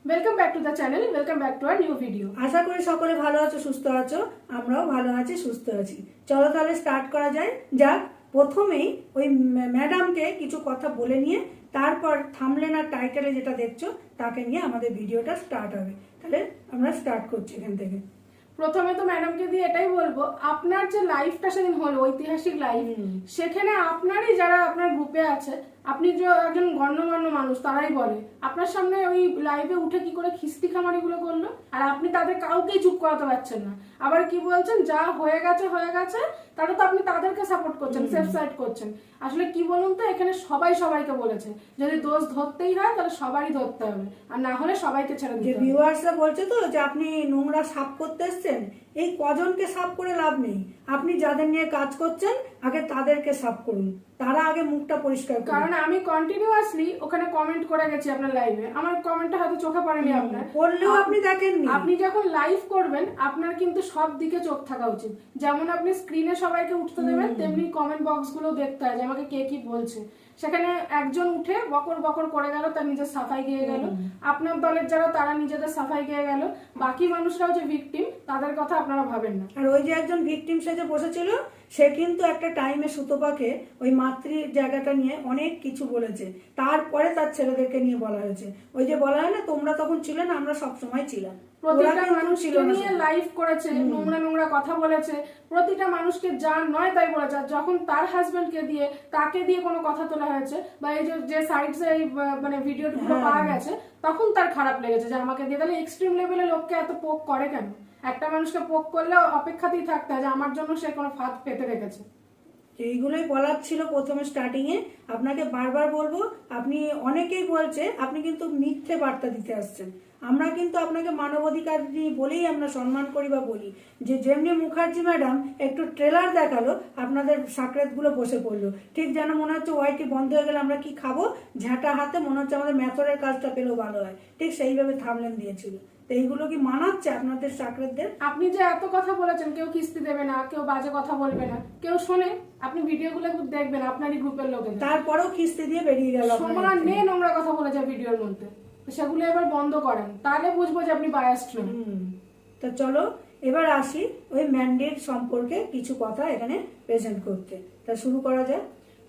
Welcome back to the channel, welcome back to our new video. আশা করি সকলে ভালো আছো, সুস্থ আছো। আমরাও ভালো আছি, সুস্থ আছি। চলো তাহলে স্টার্ট করা যায়। যাক, প্রথমেই ওই ম্যাডামকে কিছু কথা বলে নিয়ে তারপর থামলেন আর টাইটেলে যেটা দেখছো তাকে নিয়ে আমাদের ভিডিওটা স্টার্ট হবে। তাহলে আমরা স্টার্ট করছি এখান থেকে। প্রথমে তো ম্যাডামকে দিয়ে এটাই বলবো, আপনার যে লাইফটা সেদিন হলো ঐতিহাসিক লাইফ, সেখানে আপনারই যারা আপনার গ্রুপে আছে, আপনি যে একজন গণ্যমান্য মানুষ, তারাই বলে আপনার সামনে ওই লাইভে উঠে কি করে খিস্তি খামারিগুলো করলো, আর আপনি তাদের কাউকেই চুপ করাতে পারছেন না। আবার কি বলছেন, যা হয়ে গেছে হয়ে গেছে, তাহলে তো আপনি তাদেরকে সাপোর্ট করছেন, সেফ সাইড করছেন। আসলে কি বলুন তো, এখানে সবাই সবাইকে বলেছে, যদি দোষ ধরতেই হয় তাহলে সবারই ধরতে হবে, আর না হলে সবাইকে ছেড়ে দিতে হবে। ভিউয়ার্সরা বলছে তো যে আপনি নোংরা সাফ করতে এসছেন, এই কজনকে সাফ করে লাভ নেই। আপনি যাদের নিয়ে কাজ করছেন আগে তাদেরকে সাফ করুন, তারা আগে মুখটা পরিষ্কার করুন। কারণ আমি কন্টিনিউয়াসলি ওখানে কমেন্ট করে গেছি আপনার লাইভে, আমার কমেন্টটা হয়তো চোখে পড়েনি আপনার, পড়লেও আপনি দেখেননি। আপনি যখন লাইভ করবেন আপনার কিন্তু সব দিকে চোখ থাকা উচিত। যেমন আপনি স্ক্রিনে সবাইকে উঠতে দেবেন, তেমনি কমেন্ট বক্স গুলো দেখতে হয় যে আমাকে কে কি বলছে। সেখানে একজন উঠে বকর বকর করে গেল, তার নিজের সাফাই গিয়ে গেল, আপনার দলের যারা তারা নিজেদের সাফাই গিয়ে গেল, বাকি মানুষরাও যে ভিকটিম তাদের কথা আপনারা ভাবেন না। আর ওই যে একজন ভিকটিম সেজে বসেছিল, সে কিন্তু একটা টাইমে সুতপাকে ওই মাতৃর জায়গাটা নিয়ে অনেক কিছু বলেছে। তারপরে তার ছেলেদেরকে নিয়ে বলা হয়েছে, ওই যে বলা হয় না তোমরা তখন ছিলে না, আমরা সব সময় ছিলাম। প্রতিটা মানুষকে নিয়ে লাইভ করেছে, নোংরা নোংরা কথা বলেছে, প্রতিটা মানুষকে যা নয় তাই বলেছে। আর যখন তার হাজবেন্ডকে দিয়ে তাকে দিয়ে কোনো কথা তোলা হয়েছে, বা এই যে সাইডসে এই মানে ভিডিওগুলো পাওয়া গেছে, তখন তার খারাপ লেগেছে যে আমাকে দিয়ে। তাহলে এক্সট্রিম লেভেলে লোককে এত পোক করে কেন? একটা মানুষকে পোক করলে অপেক্ষাতেই থাকতে হয় যে আমার জন্য সে কোনো ফাঁদ পেতে রেখেছে। এইগুলোই বলার ছিল প্রথমে স্টার্টিং এ। আপনাকে বারবার বলবো, আপনি অনেকেই বলছে আপনি কিন্তু মিথ্যে বার্তা দিতে আসছেন। আমরা কিন্তু আপনাকে মানবাধিকার বলেই আমরা সম্মান করি বা বলি যে যেমনি মুখার্জি ম্যাডাম একটু ট্রেলার দেখালো, আপনাদের সাকরেত গুলো বসে পড়লো, ঠিক যেন মনে হচ্ছে ওয়াইটি বন্ধ হয়ে গেলে আমরা কি খাবো, ঝাঁটা হাতে মনে হচ্ছে আমাদের মেথরের কাজটা পেলেও ভালো হয়, ঠিক সেইভাবে থামলেন দিয়েছিল। তো এইগুলো কি মানাচ্ছে আপনাদের চাকরিদের? আপনি যে এত কথা বলেছেন, কেউ কিস্তি দেবে না, কেউ বাজে কথা বলবে না, কেউ শোনে? আপনি ভিডিওগুলো দেখবেন আপনারই গ্রুপের লোকেদের, তারপরেও কিস্তি দিয়ে বেরিয়ে গেল। সমান নেই নোংরা কথা বলেছে ভিডিওর মধ্যে, সেগুলো এবার বন্ধ করেন, তাহলে বুঝবো যে আপনি বায়াসড নন। তো চলো এবার আসি ওই ম্যান্ডেট সম্পর্কে কিছু কথা এখানে প্রেজেন্ট করতে। তা শুরু করা যায়।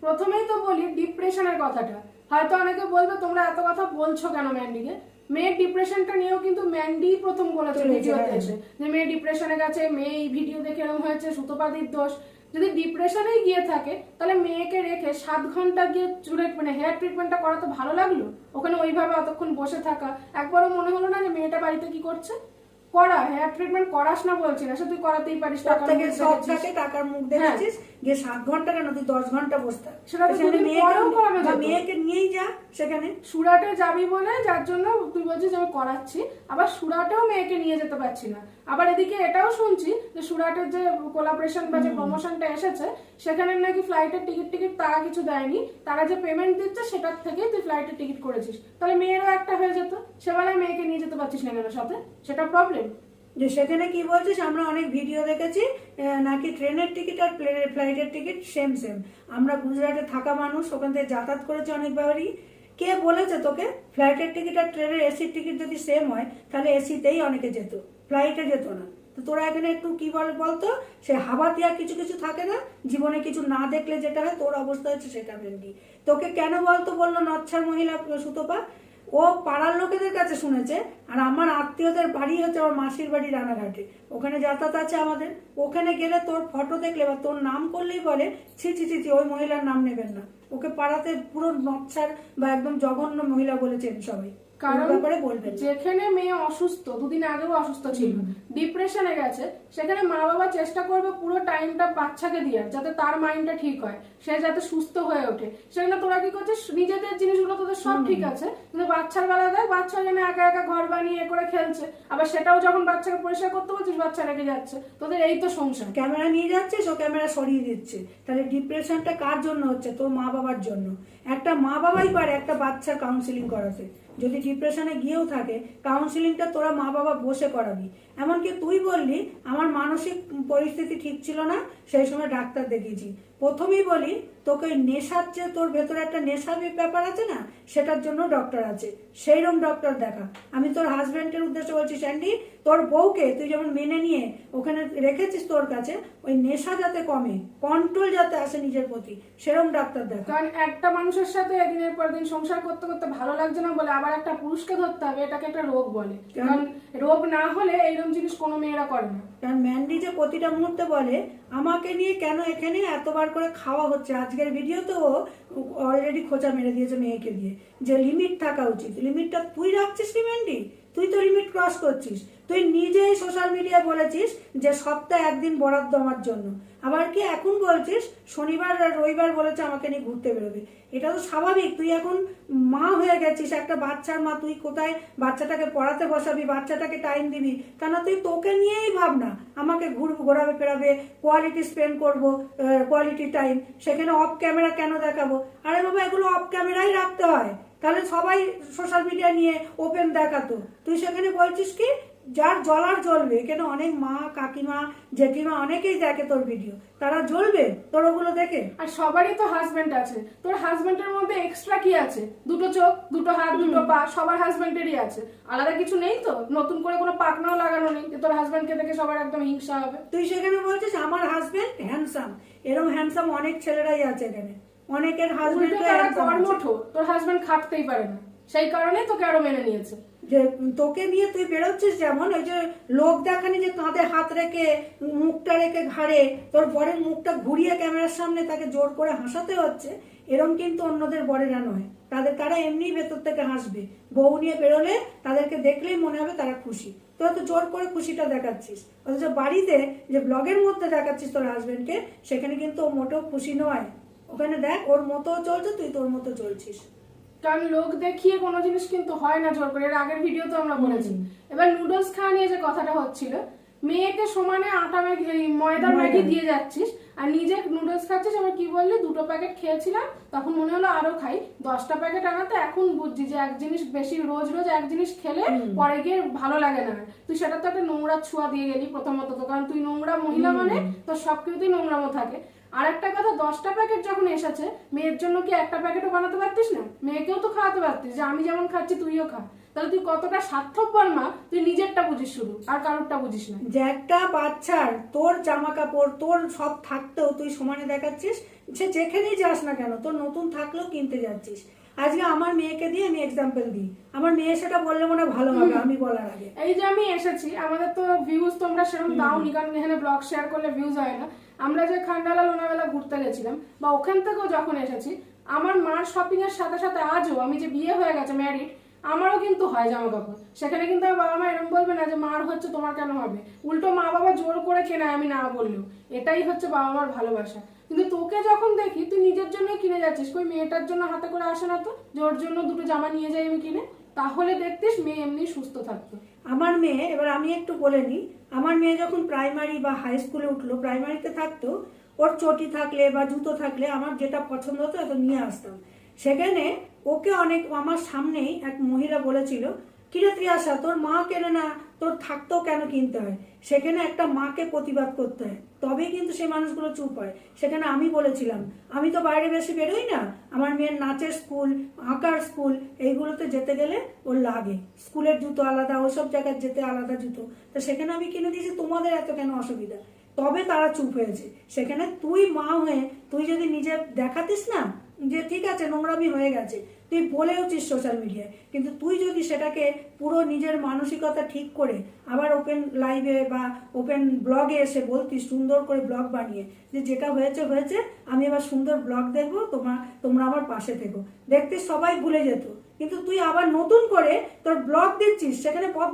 প্রথমেই তো বলি ডিপ্রেশনের কথাটা। হয়তো অনেকে বলবে তোমরা এত কথা বলছো কেন ম্যান্ডিকে। মেয়ের ডিপ্রেশনটা নিয়েও কিন্তু ম্যান্ডি প্রথম বলেছে ভিডিওতে এসে যে মেয়ে ডিপ্রেশনে গেছে, মেয়ে এই ভিডিও দেখে এরকম হয়েছে, সুতপাদির দোষ। যদি ডিপ্রেশনেই গিয়ে থাকে তাহলে মেয়েকে রেখে 7 ঘন্টা গিয়ে চুলের মানে হেয়ার ট্রিটমেন্টটা করা তো ভালো লাগলো? ওখানে ওইভাবে অতক্ষণ বসে থাকা, একবারও মনে হলো না যে মেয়েটা বাড়িতে কি করছে? করা হেয়ার ট্রিটমেন্ট করাস না বলছি না, সে তুই করাতেই পারিস, টাকার মুখ দেখেছিস, যে 7 ঘন্টা কেন তুই 10 ঘন্টা বসতে, মেয়েকে নিয়েই যা সেখানে। সুরাটে যাবি বলে যার জন্য তুই বলছিস আমি করাচ্ছি, আবার সুরাটেও মেয়েকে নিয়ে যেতে পারছি না। আবার এদিকে এটাও শুনছি যে সুরাটের যে কোলাবরেশন বা যে প্রমোশনটা এসেছে, সেখানে নাকি ফ্লাইটের টিকিট তারা কিছু দেয়নি, তারা যে পেমেন্ট দিচ্ছে সেটার থেকেই তুই ফ্লাইটের টিকিট করেছিস। তাহলে মেয়েরও একটা হয়ে যেত, সেবেলায় মেয়েকে নিয়ে যেতে পারছিস না কেন সাথে? সেটা প্রবলেম। যে সেখানে কি বলছিস, আমরা অনেক ভিডিও দেখেছি নাকি ট্রেনের টিকিট আর ফ্লাইটের টিকিট সেম সেম। আমরা গুজরাটে থাকা মানুষ, ওখান থেকে যাতায়াত করেছি অনেকবারই। কে বলেছে তোকে ফ্লাইটের টিকিট আর ট্রেনের এসির টিকিট যদি সেম হয় তাহলে এসিতেই অনেকে যেত, ফ্লাইটে যেত না? তো তোরা এখানে একটু কি বলতো, সে হাবাতিয়া কিছু কিছু থাকে না, জীবনে কিছু না দেখলে যেটা হয়, তোর অবস্থা হচ্ছে সেটা। ভেন্ডি তোকে কেন বলতো বললো নচ্ছার মহিলা সুতপা? ও পাড়ার লোকেদের কাছে শুনেছে, আর আমার আত্মীয়দের বাড়ি হচ্ছে আমার মাসির বাড়ি রানাঘাটে, ওখানে যাতায়াত আছে আমাদের। ওখানে গেলে তোর ফটো দেখলে বা তোর নাম করলেই বলে ছি ছি ছি, ওই মহিলার নাম নেবেন না। ওকে পাড়াতে পুরো নচ্ছার বা একদম জঘন্য মহিলা বলেছেন সবাই। কারণ যেখানে মেয়ে অসুস্থ, দুদিন আগেও অসুস্থ ছিল, ডিপ্রেশনে গেছে, সেখানে মা বাবা চেষ্টা করবে পুরো টাইমটা বাচ্চাকে দিয়ে যাতে তার মাইন্ডটা ঠিক হয়, সে যাতে সুস্থ হয়ে ওঠে। সেখানে তোরা কি করছিস, নিজেদের জিনিসগুলো তোদের সব ঠিক আছে, কিন্তু বাচ্চার বেলা দেয় বাচ্চা যেন একা একা ঘর বানিয়ে করে খেলছে, আবার সেটাও যখন বাচ্চাকে পরিষ্কার করতে বলছিস বাচ্চা রেখে যাচ্ছে। তোদের এই তো সংসার। ক্যামেরা নিয়ে যাচ্ছিস, ও ক্যামেরা সরিয়ে দিচ্ছে। তাহলে ডিপ্রেশনটা কার জন্য হচ্ছে? তোর মা বাবার জন্য। একটা মা বাবাই পারে একটা বাচ্চার কাউন্সিলিং করাতে। যদি ডিপ্রেশনে গিয়েও থাকে, কাউন্সিলিংটা তোরা মা বাবা বসে করাবি। এমনকি তুই বললি আমার মানসিক পরিস্থিতি ঠিক ছিল না, সেই সময় ডাক্তার দেখিয়েছি। প্রথমেই বলি তোকে ওই নেশার যে তোর ভেতরে একটা নেশার ব্যাপার আছে না, সেটার জন্য ডক্টর আছে, সেইরকম ডক্টর দেখা। আমি তোর হাজবেন্ডের উদ্দেশ্যে বলছি স্যান্ডি, তোর বউকে তুই যেমন মেনে নিয়ে ওখানে রেখেছিস তোর কাছে, ওই নেশা যাতে কমে, কন্ট্রোল যাতে আসে নিজের প্রতি, সেরকম ডাক্তার দেখা। কারণ একটা মানুষের সাথে দিনের পর দিন সংসার করতে করতে ভালো লাগছে না বলে আবার একটা পুরুষকে ধরতে হবে, এটাকে একটা রোগ বলে। কারণ রোগ না হলে এইরকম জিনিস কোনো মেয়েরা করে না। কারণ ম্যান্ডি যে প্রতিটা মুহূর্তে বলে আমাকে নিয়ে কেন এখানে এতবার করে খাওয়া হচ্ছে, আজকের ভিডিওতেও অলরেডি খোঁচা মেরে দিয়েছে মেয়েকে দিয়ে, যে লিমিট থাকা উচিত। লিমিটটা তুই রাখছিস কি ম্যান্ডি? তুই তো লিমিট ক্রস করছিস। তুই নিজেই সোশ্যাল মিডিয়ায় বলেছিস যে সপ্তাহে একদিন বরাদ্দ আমার জন্য, আবার কি এখন বলছিস শনিবার আর রবিবার বলেছে আমাকে নিয়ে ঘুরতে বেরোবে। এটা তো স্বাভাবিক, তুই এখন মা হয়ে গেছিস, একটা বাচ্চার মা, তুই কোথায় বাচ্চাটাকে পড়াতে বসাবি, বাচ্চাটাকে টাইম দিবি, কেন তুই তোকে নিয়েই ভাবনা, আমাকে ঘোরাবে ফেরাবে, কোয়ালিটি স্পেন্ড করবো, কোয়ালিটি টাইম, সেখানে অফ ক্যামেরা কেন দেখাবো? আরে বাবা, এগুলো অফ ক্যামেরাই রাখতে হয়, তাহলে সবাই সোশ্যাল মিডিয়া নিয়ে ওপেন দেখাতো। তুই সেখানে বলছিস কি যার জ্বলার জ্বলবে, কেন অনেক মা, কাকিমা, জেঠিমা অনেকেই দেখে তোর ভিডিও, তারা জ্বলবে তোর ওগুলো দেখে। আর সবারই তো হাজবেন্ড আছে, তোর হাজবেন্ডের মধ্যে এক্সট্রা কি আছে? দুটো চোখ, দুটো হাত, দুটো পা, সবার হাজবেন্ডেরই আছে, আলাদা কিছু নেই তো। নতুন করে কোনো পাকনাও লাগানো নেই যে তোর হাজবেন্ডকে দেখে সবার একদম হিংসা হবে। তুই সেখানে বলছিস আমার হাজবেন্ড হ্যান্ডসাম, এরকম হ্যান্ডসাম অনেক ছেলেরাই আছে এখানে, অনেকের হাজবেন্ড কর্মঠ, তোর হাজবেন্ড খাটতেই পারে না, সেই কারণে তোকে আরো মেনে নিয়েছে। যে তোকে নিয়ে তুই বেরোচ্ছিস, যেমন ওই যে লোক দেখানি যে কাঁধে হাত রেখে মুখটা রেখে ঘাড়ে তোর বরের মুখটা ঘুরিয়ে ক্যামেরার সামনে তাকে জোর করে হাসাতে হচ্ছে, এরম কিন্তু অন্যদের বরেরা নয়। তারা এমনি ভেতর থেকে হাসবে। বউ নিয়ে বেরোলে তাদেরকে দেখলেই মনে হবে তারা খুশি। তোরা তো জোর করে খুশিটা দেখাচ্ছিস, অথচ বাড়িতে যে ব্লগের মধ্যে দেখাচ্ছিস তোর হাজবেন্ডকে, সেখানে কিন্তু ও মোটেও খুশি নয়। ওখানে দেখ ওর মতো চলছে, তুই তোর মতো চলছিস। কারণ লোক দেখিয়ে কোনো জিনিস কিন্তু হয় না জোর করে, এর আগের ভিডিও তো আমরা বলেছি। এবার নুডলস খাওয়া নিয়ে যে কথাটা হচ্ছিল, মেয়েকে সমানে আটা ম্যাগি, ময়দার ম্যাগি দিয়ে যাচ্ছিস আর নিজে নুডলস খাচ্ছিস। আবার কি বললি, 2টো প্যাকেট খেয়েছিলাম, তখন মনে হলো আরো খাই, 10টা প্যাকেট আনাতে এখন বুঝছি যে এক জিনিস বেশি রোজ রোজ এক জিনিস খেলে পরে গিয়ে ভালো লাগে না। তুই সেটা তো একটা নোংরা ছোঁয়া দিয়ে গেলি প্রথমত, তো কারণ তুই নোংরা মহিলা, মানে তোর সবকিছুতেই নোংরামো থাকে। আর একটা কথা, 10টা প্যাকেট যখন এসেছে, মেয়ের জন্য কি একটা প্যাকেটও বানাতে পারতিস না? মেয়েকেও তো খাওয়াতে পারতিস, যে আমি যেমন খাচ্ছি তুইও খা। তাহলে তুই কতটা স্বার্থপর মা, তুই নিজেরটা বুঝিস শুধু, আর কারোরটা বুঝিস না। যে একটা বাচ্চার তোর জামা কাপড় তোর সব থাকতেও তুই সমানে দেখাচ্ছিস, সে যেখানেই যাস না কেন তোর নতুন থাকলেও কিনতে যাচ্ছিস। আজকে আমার মেয়েকে দিয়ে আমি এক্সাম্পল দিই, আমার মেয়ে সেটা বললে মনে ভালো হবে আমি বলার আগে। এই যে আমি এসেছি, আমাদের তো ভিউজ তোমরা সেরকম দাওনি, কারণ এখানে ব্লগ শেয়ার করলে ভিউজ হয় না। আমরা যে খান্ডালা লোনাবেলা ঘুরতে গেছিলাম, বা ওখান থেকেও যখন এসেছি, আমার মার শপিং এর সাথে সাথে আজও আমি যে বিয়ে হয়ে গেছে ম্যারিড, আমারও কিন্তু হয় জামা কাপড়। সেখানে কিন্তু আমার বাবা মা এরকম বলবে না যে মার হচ্ছে তোমার কেন হবে, উল্টো মা বাবা জোর করে কেনায় আমি না বললেও। এটাই হচ্ছে বাবা মার ভালোবাসা। কিন্তু তোকে যখন দেখি তুই নিজের জন্য কিনে যাচ্ছিস, কই মেয়েটার জন্য হাতে করে আসে না তো, যে ওর জন্য 2টো জামা নিয়ে যাই আমি কিনে, তাহলে দেখতিস মেয়ে এমনি সুস্থ থাকতো। আমার মেয়ে, এবার আমি একটু বলে নিই, আমার মেয়ে যখন প্রাইমারি বা হাই স্কুলে উঠলো, প্রাইমারিতে থাকতো, ওর চটি থাকলে বা জুতো থাকলে আমার যেটা পছন্দ হতো এটা নিয়ে আসতাম। সেখানে ওকে অনেক, আমার সামনেই এক মহিলা বলেছিল, কিরে ত্রিয়াশা তোর মা কেনে না, তোর থাকতেও কেন কিনতে হয়? সেখানে একটা মাকে প্রতিবাদ করতে হয়, তবেই কিন্তু সেই মানুষগুলো চুপ হয়। সেখানে আমি বলেছিলাম, আমি তো বাইরে বেশি বেরোই না, আমার মেয়ের নাচের স্কুল, আঁকার স্কুল, এইগুলোতে যেতে গেলে ওর লাগে, স্কুলের জুতো আলাদা, ওইসব জায়গায় যেতে আলাদা জুতো, তো সেখানে আমি কিনে দিয়েছি, তোমাদের এত কেন অসুবিধা? তবে তারা চুপ হয়েছে। সেখানে তুই মা হয়ে তুই যদি নিজে দেখাতিস না যে ঠিক আছে নোংরামি হয়ে গেছে, তুই বলেওছিস সোশ্যাল মিডিয়ায়, কিন্তু তুই যদি সেটাকে পুরো নিজের মানসিকতা ঠিক করে আবার ওপেন লাইভে বা ওপেন ব্লগে এসে বলতিস, সুন্দর করে ব্লগ বানিয়ে, যে যেটা হয়েছে হয়েছে, আমি এবার সুন্দর ব্লগ দেখবো, তোমরা আমার পাশে থেকো, দেখতে সবাই ভুলে যেত। কিন্তু তুই আবার নতুন করে তোর ব্লগ দিচ্ছিস, সেখানে পপ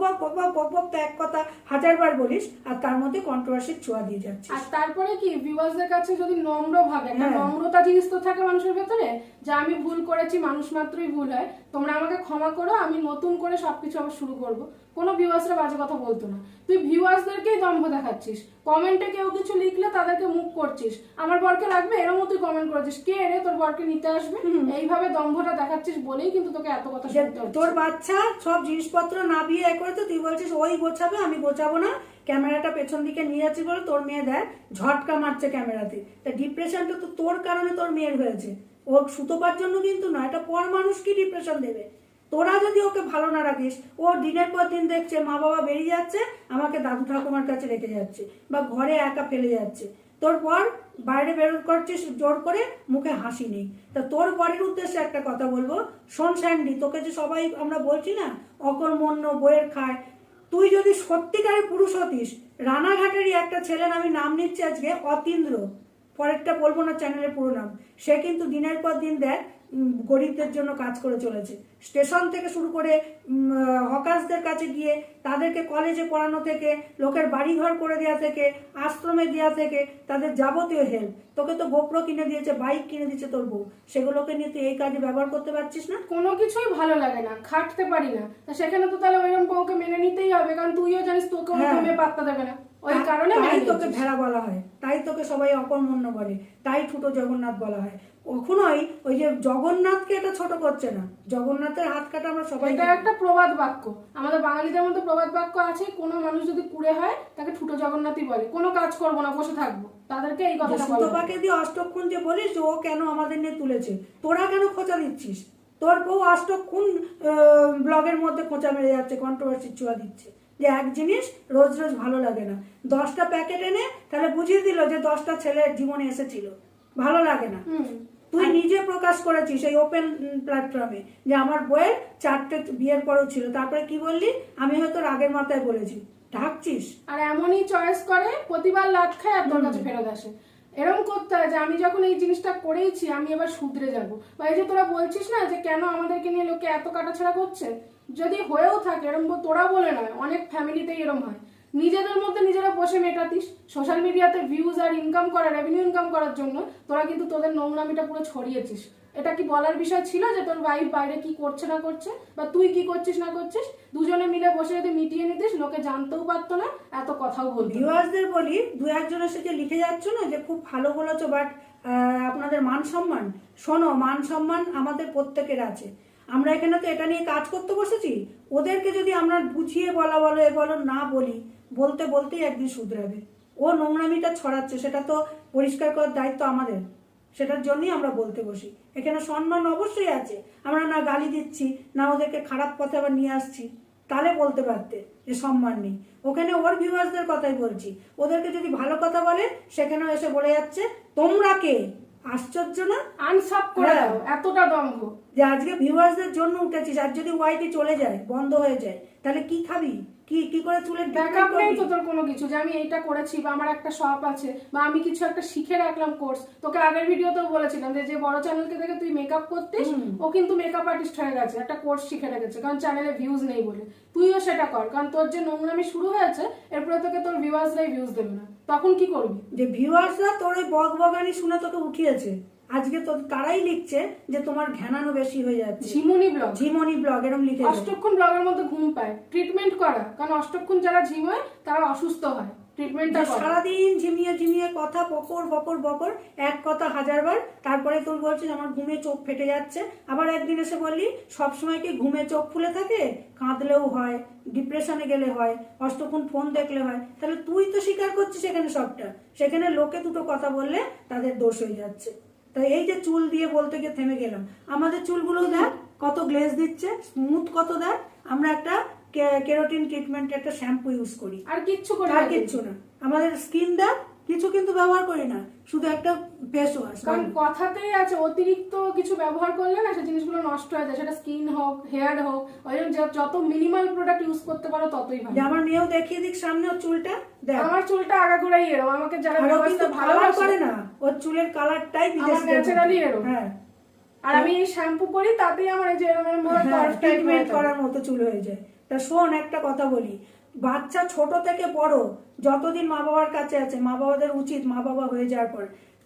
তো এক কথা 1000বার বলিস, আর তার মধ্যে কন্ট্রোভার্সির ছোঁয়া দিয়ে যাচ্ছিস। আর তারপরে কি, ভিউয়ার্সদের কাছে যদি নম্র ভাবে, একটা নম্রতা জিনিস তো থাকে মানুষের ভেতরে, যে আমি ভুল করেছি, মানুষ মাত্রই ভুল হয়, তোমরা আমাকে ক্ষমা করো, আমি নতুন করে সবকিছু আবার শুরু করব। কোনো ভিউয়ার্সরা বাজে কথা বলতো না। তুই ভিউয়ার্সদেরকেই দম্ভ দেখাচ্ছিস, কমেন্টে কেউ কিছু লিখলে তাদেরকে মুখ করছিস, আমার বরকে লাগবে এরকম তুই কমেন্ট করেছিস, কে রে তোর বরকে নিতে আসবে, এইভাবে দম্ভটা দেখাচ্ছিস বলেই কিন্তু তোকে এত কথা শুনতে হচ্ছে। তোর বাচ্চা সব জিনিসপত্র না বিয়ে করে তো তুই বলছিস ওই গোছাবে, আমি গোছাবো না, ক্যামেরাটা পেছন দিকে নিয়ে যাচ্ছি বলে তোর মেয়ে দেখ ঝটকা মারছে ক্যামেরাতে। তা ডিপ্রেশনটা তো তোর কারণে তোর মেয়ের হয়েছে, ওর সুতোপার জন্য কিন্তু না। এটা পর মানুষ কি ডিপ্রেশন দেবে? তোরা যদি ওকে ভালো না রাখিস, ও দিনের পর দিন দেখছে মা বাবা বেরিয়ে যাচ্ছে, আমাকে দাদু ঠাকুমার কাছে রেখে যাচ্ছে বা ঘরে একা ফেলে যাচ্ছে, তোর পর বাইরে বের করছিস জোর করে, মুখে হাসি নেই। তা তোর পরের উদ্দেশ্যে একটা কথা বলবো, শোন স্যান্ডি, তোকে যে সবাই আমরা বলছি না অকর্মণ্য বইয়ের খায়, তুই যদি সত্যিকারের পুরুষ হতিস, রানাঘাটেরই একটা ছেলের আমি নাম নিচ্ছি আজকে, অতীন্দ্র, পরেরটা বলবো না চ্যানেলের পুরো নাম, সে কিন্তু দিনের পর দিন দেখ গরিবদের জন্য কাজ করে চলেছে। স্টেশন থেকে শুরু করে হকার্সদের কাছে গিয়ে তাদেরকে কলেজে পড়ানো থেকে, লোকের বাড়িঘর করে দেওয়া থেকে, আশ্রমে দেওয়া থেকে, তাদের যাবতীয় হেল্প। তোকে তো গোপ্রো কিনে দিয়েছে, বাইক কিনে দিয়েছে তোর বউ, সেগুলোকে নিয়ে তুই এই কাজে ব্যবহার করতে পারছিস না? কোনো কিছুই ভালো লাগে না, খাটতে পারি না, তা সেখানে তো তাহলে ওইরকম বউকে মেনে নিতেই হবে, কারণ তুইও জানিস তোকে মেয়ে পাত্তা দেবে না, ওই কারণে তাই তোকে ভেড়া বলা হয়, তাই তোকে সবাই অকর্মণ্য বলে, তাই ছোট জগন্নাথ বলা হয়। কখনোই ওই যে জগন্নাথকে এটা ছোট করছে না, জগন্নাথের হাত কাটা আমরা সবাই। এটা একটা প্রবাদ বাক্য, আমাদের বাঙালিদের মধ্যে প্রবাদ বাক্য আছে, কোনো মানুষ যদি কুড়ে হয় তাকে ঠুটো জগন্নাথই বলে, কোনো কাজ করবো না বসে থাকবো, তাদেরকে এই কথাটা বলে। সুতপাকে দিয়ে অষ্টক্ষণ যে বলিস যে ও কেন আমাদের নিয়ে তুলেছে, তোরা কেন খোঁচা দিচ্ছিস? তোর বউ অষ্টক্ষণ ব্লগের মধ্যে খোঁচা মেরে যাচ্ছে, কন্ট্রোভার্সি চুয়া দিচ্ছে যে এক জিনিস রোজ রোজ ভালো লাগে না। 10টা প্যাকেট এনে তাহলে বুঝিয়ে দিল যে 10টা ছেলের জীবনে এসেছিল, ভালো লাগে না। তুই নিজে প্রকাশ করেছিস এই ওপেন প্ল্যাটফর্মে যে আমার বইয়ের 4টে বিয়ের পরেও ছিল, তারপরে কি বললি? আমি হয়তো রাগের মাথায় বলেছি, ঢাকছিস। আর এমনই চয়েস করে, প্রতিবার লাট খায় আর তোর কাছে ফেরত আসে। এরকম করতে হয় যে আমি যখন এই জিনিসটা করেইছি আমি এবার শুধরে যাবো। বা এই যে তোরা বলছিস না যে কেন আমাদেরকে নিয়ে লোকে এত কাটাছাড়া করছে, যদি হয়েও থাকে এরকম, তোরা বলে নয়, অনেক ফ্যামিলিতেই এরকম হয়, নিজেদের মধ্যে নিজেরা বসে মেটাতিস, সোশ্যাল মিডিয়াতে ভিউজ আর ইনকাম করা, রেভিনিউ ইনকাম করার জন্য তোরা কিন্তু তোদের নোংরামিটা পুরো ছড়িয়েছিস। এটা কি বলার বিষয় ছিল যে তোর ওয়াইফ বাইরে কি করছে না করছে, বা তুই কি করছিস না করছিস, দুজনে মিলে বসে যদি মিটিয়ে নিতিস, লোকে জানতেও পারতো না, এত কথাও বলতো। ভিউয়ার্সদের বলি, দু একজন এসে যে লিখে যাচ্ছ না যে খুব ভালো বলেছো, বাট আপনাদের মান সম্মান, শোনো, মান সম্মান আমাদের প্রত্যেকের আছে। আমরা এখানে তো এটা নিয়ে কাজ করতে বসেছি, ওদেরকে যদি আমরা বুঝিয়ে বলা বলো এ বলো না বলি, বলতে বলতেই একদিন শুধরাবে। ও নোংরামিটা ছড়াচ্ছে, সেটা তো পরিষ্কার করার দায়িত্ব আমাদের, সেটার জন্যই আমরা বলতে বসি। এখানে সম্মান অবশ্যই আছে, আমরা না গালি দিচ্ছি না ওদেরকে খারাপ পথে আবার নিয়ে আসছি, তাহলে বলতে পারতে যে সম্মান নেই। ওখানে ওর ভিউয়ার্সদের কথাই বলছি, ওদেরকে যদি ভালো কথা বলে সেখানেও এসে বলে যাচ্ছে তোমরা কে। আশ্চর্য না? আনসাব করে দাও, এতটা দম্ভ যে আজকে ভিউয়ার্সদের জন্য উঠেছিস, আর যদি ওয়াইটি চলে যায়, বন্ধ হয়ে যায়, তাহলে কি খাবি? কি করে চুলের ব্যাকআপ নেই তো তোর কোনো কিছু, যে আমি এইটা করেছি বা আমার একটা শপ আছে বা আমি কিছু একটা শিখে রাখলাম কোর্স। তোকে আগের ভিডিওতেও বলেছিলাম যে বড় চ্যানেলকে দেখে তুই মেকআপ করতিস, ও কিন্তু মেকআপ আর্টিস্ট হয়ে গেছে, একটা কোর্স শিখে রেখেছে, কারণ চ্যানেলে ভিউজ নেই বলে। তুইও সেটা কর, কারণ তোর যে নোংরামি শুরু হয়েছে এরপরে তোকে তোর ভিউয়ার্সরাই ভিউজ দেবে না, তখন কি করবি? যে ভিউয়ার্সরা তোর ওই বকবগানি শুনে তোকে উঠিয়েছে, আজকে তো তারাই লিখছে যে তোমার ঘ্যানানো বেশি হয়ে যাচ্ছে। ঝিমনি ব্লগ এরকম লিখে, অষ্টক্ষণ ব্লগের মধ্যে ঘুম পায়, ট্রিটমেন্ট করা, কারণ অষ্টক্ষণ যারা ঝিমোয় তারা অসুস্থ হয়, ট্রিটমেন্টটা সারাদিন ঝিমিয়ে ঝিমিয়ে কথা বকর বকর বকর, এক কথা হাজারবার, তারপরে তুই বলছিস আমার ঘুমে চোখ ফেটে যাচ্ছে। আবার একদিন এসে বললি সবসময় কি ঘুমে চোখ ফুলে থাকে? কাঁদলেও হয়, ডিপ্রেশনে গেলে হয়, অষ্টক্ষণ ফোন দেখলে হয়। তাহলে তুই তো স্বীকার করছিস এখানে সবটা, সেখানে লোকে দুটো কথা বললে তাদের দোষ হয়ে যাচ্ছে। তাই এই যে চুল দিয়ে বলতে গিয়ে থেমে গেলাম, আমাদের চুলগুলো দেখ কত গ্লেজ দিচ্ছে, স্মুথ কত দেখ। আমরা একটা কেরাটিন ট্রিটমেন্ট, একটা শ্যাম্পু ইউজ করি, আর কিচ্ছু করি আর কিচ্ছু না। আমাদের স্কিন দেখ কিছু কিন্তু ব্যবহার করি না, শুধু একটা ফেস ওয়াশ। কারণ কথাতেই আছে অতিরিক্ত কিছু ব্যবহার করলে না সে জিনিসগুলো নষ্ট হয়ে যায়, সেটা স্কিন হোক হেয়ার হোক, ওই জন্য যত মিনিমাল প্রোডাক্ট ইউজ করতে পারো ততই ভালো। আমার মেয়েও দেখিয়ে দিক সামনে ওর চুলটা দেখ, আমার চুলটা আগাগোড়াই এরকম, আমাকে যারা ভালো করে না, ওর চুলের কালারটাই ন্যাচারালি এরকম। হ্যাঁ, আর আমি এই শ্যাম্পু করি তাতেই আমার এই যে এরকম ট্রিটমেন্ট করার মতো চুল হয়ে যায়। তা শোন, একটা কথা বলি, বাচ্চা ছোট থেকে বড় যতদিন মা বাবার কাছে আছে, মা বাবাদের উচিত মা বাবা হয়ে যাওয়ার পর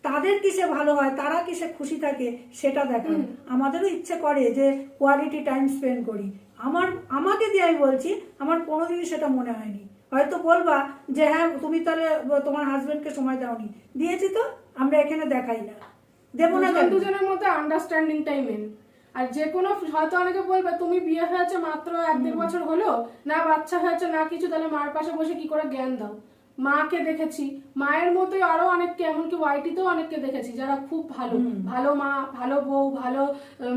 তাদের কিসে ভালো হয়, তারা কিসে খুশি থাকে সেটা দেখার। আমাদেরও ইচ্ছে করে যে কোয়ালিটি টাইম স্পেন্ড করি। আমাকে দিয়ে আমি বলছি, আমার কোনোদিনই সেটা মনে হয়নি। হয়তো বলবা যে হ্যাঁ তুমি তাহলে তোমার হাজবেন্ডকে সময় দাওনি, দিয়েছি তো, আমরা এখানে দেখাই না, দেবো না কেন? দুজনের মধ্যে আন্ডারস্ট্যান্ডিংটাই মেন। আর যে কোনো হয়তো অনেকে বলবে তুমি বিয়ে হয়েছে মাত্র 1-1.5 বছর হলো, না বাচ্চা হয়েছে না কিছু, তাহলে মার পাশে বসে কি করে জ্ঞান দাও? মাকে দেখেছি, মায়ের মতোই আরো অনেককে, এমনকি ওয়াইটিতেও অনেককে দেখেছি যারা খুব ভালো ভালো মা, ভালো বউ, ভালো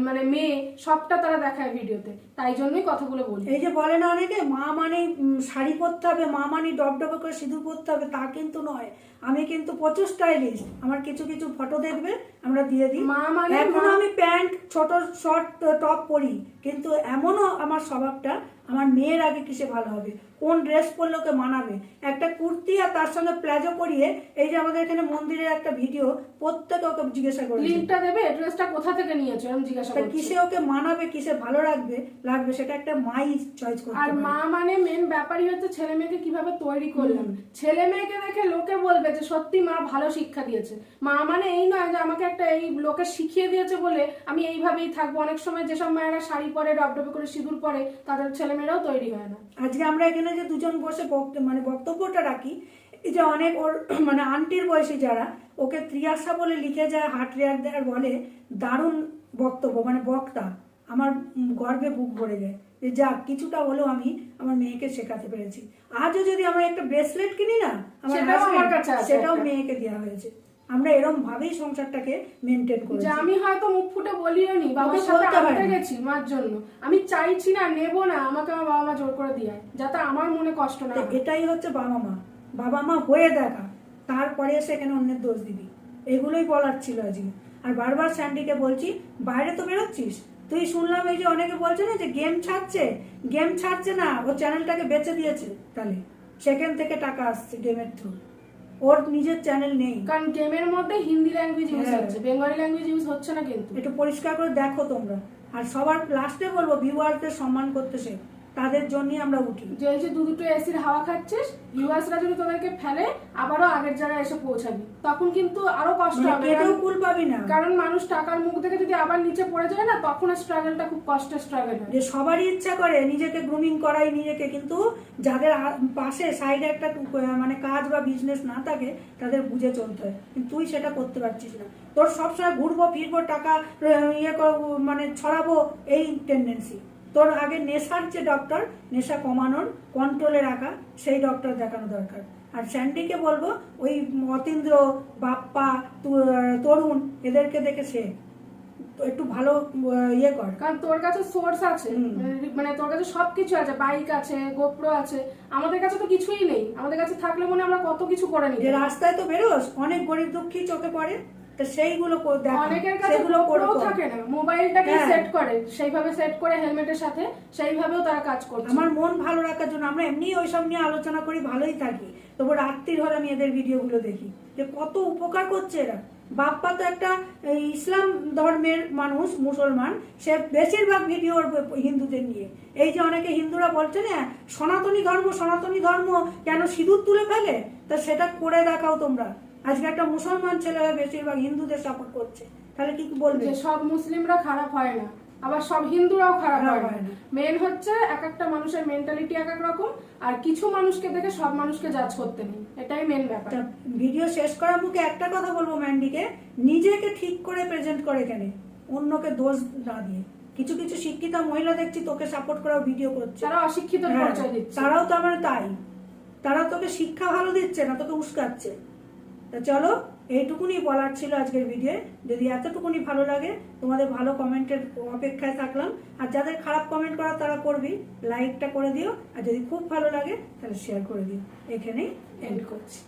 মানে মেয়ে, সবটা তারা দেখায় ভিডিওতে। তাই জন্যই কথাগুলো বলি। এই যে বলে না অনেকে মা মানে শাড়ি পরতে হবে, মা মানে ডবডবে করে সিঁদুর পরতে হবে, তা কিন্তু নয়। আমি কিন্তু প্রচুর স্টাইলিশ, আমার কিছু কিছু ফটো দেখবে আমরা দিয়ে দিই। মা মানে এখনো আমি প্যান্ট, ছোট শর্ট টপ পরি, কিন্তু এমনও আমার স্বভাবটা, আমার মেয়ের আগে কিসে ভালো হবে, কোন ড্রেস পরলে ওকে মানাবে। একটা কুর্তি আর তার সঙ্গে প্লাজো পরিয়ে, এই যে আমাদের এখানে মন্দিরের একটা ভিডিও, প্রত্যেকে ওকে জিজ্ঞাসা করে লিংকটা দেবে, ড্রেসটা কোথা থেকে নিয়েছো আমি জিজ্ঞাসা করছি। কিসে ওকে মানাবে, কিসে ভালো লাগবে সেটা একটা মাই চয়েস করতে আর পারে। মা মানে মেন ব্যাপারই হচ্ছে ছেলে মেয়েকে কিভাবে তৈরি করলাম। ছেলে মেয়েকে দেখে লোকে বলবে যে সত্যি মা ভালো শিক্ষা দিয়েছে। মা মানে এই নয় যে আমাকে একটা এই লোকে শিখিয়ে দিয়েছে বলে আমি এইভাবেই থাকবো। অনেক সময় যেসব মায়েরা শাড়ি পরে, ডবডবে করে সিঁদুর পরে, তাদের ছেলে মেয়েরাও তৈরি হয় না। আজকে আমরা এখানে যে দুজন বসে বক্তব্যটা রাখি, এই যে অনেক ওর মানে আন্টির বয়সী যারা ওকে ত্রিয়াশা বলে লিখে যায়, হার্ট রেয়ার দেয় বলে, দারুণ বক্তব্য, মানে বক্তা। আমার গর্বে বুক ভরে যায় যে যাক কিছুটা হলেও আমি আমার মেয়েকে শেখাতে পেরেছি। আজও যদি আমরা একটা ব্রেসলেট কিনি না, আমার কাছে সেটাও মেয়েকে দেওয়া হয়েছে। আমরা এরকম ভাবেই সংসারটাকে মেনটেন করি। যে আমি হয়তো মুখ ফুটে বলিও নি, বাবার সাথে আনতে গেছি মার জন্য, আমি চাইছি না, নেব না, আমাকে আমার বাবা মা জোর করে দিয়ে, যাতে আমার মনে কষ্ট না। এটাই হচ্ছে বাবা মা হয়ে দেখা, তারপরে সেখানে অন্যের দোষ দিবি, এগুলোই বলার ছিল আজকে। আর বারবার স্যান্ডিকে বলছি, বাইরে তো বেরোচ্ছিস তুই, শুনলাম এই যে অনেকে বলছে না যে গেম ছাড়ছে না, ও চ্যানেলটাকে বেচে দিয়েছে, তাহলে সেখান থেকে টাকা আসছে গেমের থ্রু, ওর নিজের চ্যানেল নেই। কারণ গেমের মধ্যে হিন্দি ল্যাঙ্গুয়েজ ইউজ হচ্ছে, বেঙ্গলি ল্যাঙ্গুয়েজ ইউজ হচ্ছে না। কিন্তু একটু পরিষ্কার করে দেখো তোমরা। আর সবার লাস্টে বলবো, ভিউয়ারদের সম্মান করতে শেখ, তাদের জন্যই আমরা উঠি। যে দুটো এসির হাওয়া খাচ্ছিস, ভিউয়ার্সরা যদি তোদেরকে ফেলে আবারও আগের জায়গায় এসে পৌঁছাবি, তখন কিন্তু আরো কষ্ট হবে, কেউ কুল পাবি না। কারণ মানুষ টাকার মুখ দেখে যদি আবার নিচে পড়ে যায় না, তখন স্ট্রাগলটা খুব কষ্টের স্ট্রাগল হয়। যে সবারই ইচ্ছা করে নিজেকে গ্রুমিং করাই নিজেকে, কিন্তু যাদের পাশে সাইডে একটা মানে কাজ বা বিজনেস না থাকে, তাদের বুঝে চলতে হয়। কিন্তু তুই সেটা করতে পারছিস না, তোর সবসময় ঘুরবো ফিরবো, টাকা মানে ছড়াবো, এই টেন্ডেন্সি। তোর আগে নেশার যে ডক্টর, নেশা কমানোর, কন্ট্রোলে রাখা, সেই ডক্টর দেখানো দরকার। আর স্যান্ডিকে বলবো, ওই অতীন্দ্র, বাপ্পা, তরুণ, এদেরকে দেখে সে একটু ভালো কর, কারণ তোর কাছে সোর্স আছে, মানে তোর কাছে সবকিছু আছে, বাইক আছে, গোপ্রো আছে, আমাদের কাছে তো কিছুই নেই। আমাদের কাছে থাকলে মনে আমরা কত কিছু করে নিই। যে রাস্তায় তো বেরোস, অনেক গরিব দুঃখী চোখে পড়ে, তো সেইগুলো অনেকের কাছে গোপ্রো থাকে না, মোবাইলটাকে সেট করে, সেইভাবে সেট করে হেলমেটের সাথে, সেইভাবেও তারা কাজ করছে। আমার মন ভালো রাখার জন্য আমরা এমনি ওইসব নিয়ে আলোচনা করি, ভালোই থাকি, তবু রাত্রির হলে আমি এদের ভিডিওগুলো দেখি যে কত উপকার করছে এরা। বাপ্পা তো একটা ইসলাম ধর্মের মানুষ, মুসলমান, সে বেশিরভাগ ভিডিও হিন্দুদের নিয়ে। এই যে অনেকে হিন্দুরা বলছে না সনাতনী ধর্ম কেন সিঁদুর তুলে ফেলে, তা সেটা করে দেখাও তোমরা। আজকে একটা মুসলমান ছেলে বেশিরভাগ হিন্দুদের সাপোর্ট করছে, তাহলে কি বলবে? সব মুসলিমরা খারাপ হয় না, আবার সব হিন্দুরাও খারাপ হয় না। মেন হচ্ছে এক একটা মানুষের মেন্টালিটি এক এক রকম, আর কিছু মানুষকে দেখে সব মানুষকে জাজ করতে নেই, এটাই মেন ব্যাপার। ভিডিও শেষ করার মুখে একটা কথা বলবো ম্যান্ডিকে, নিজেকে ঠিক করে প্রেজেন্ট করে কেন, অন্যকে দোষ না দিয়ে। কিছু কিছু শিক্ষিত মহিলা দেখছি তোকে সাপোর্ট করা ভিডিও করছে, তারা অশিক্ষিত পরিচয় দিচ্ছে। তারাও তো আমার তাই, তারা তোকে শিক্ষা ভালো দিচ্ছে না, তোকে উস্কাচ্ছে। তা চলো, এইটুকুনি বলার ছিল আজকের ভিডিও। যদি এতটুকুনি ভালো লাগে, তোমাদের ভালো কমেন্টের অপেক্ষায় থাকলাম। আর যাদের খারাপ কমেন্ট করা তারা করবি, লাইকটা করে দিও। আর যদি খুব ভালো লাগে তাহলে শেয়ার করে দিও। এখানেই এন্ড করছি।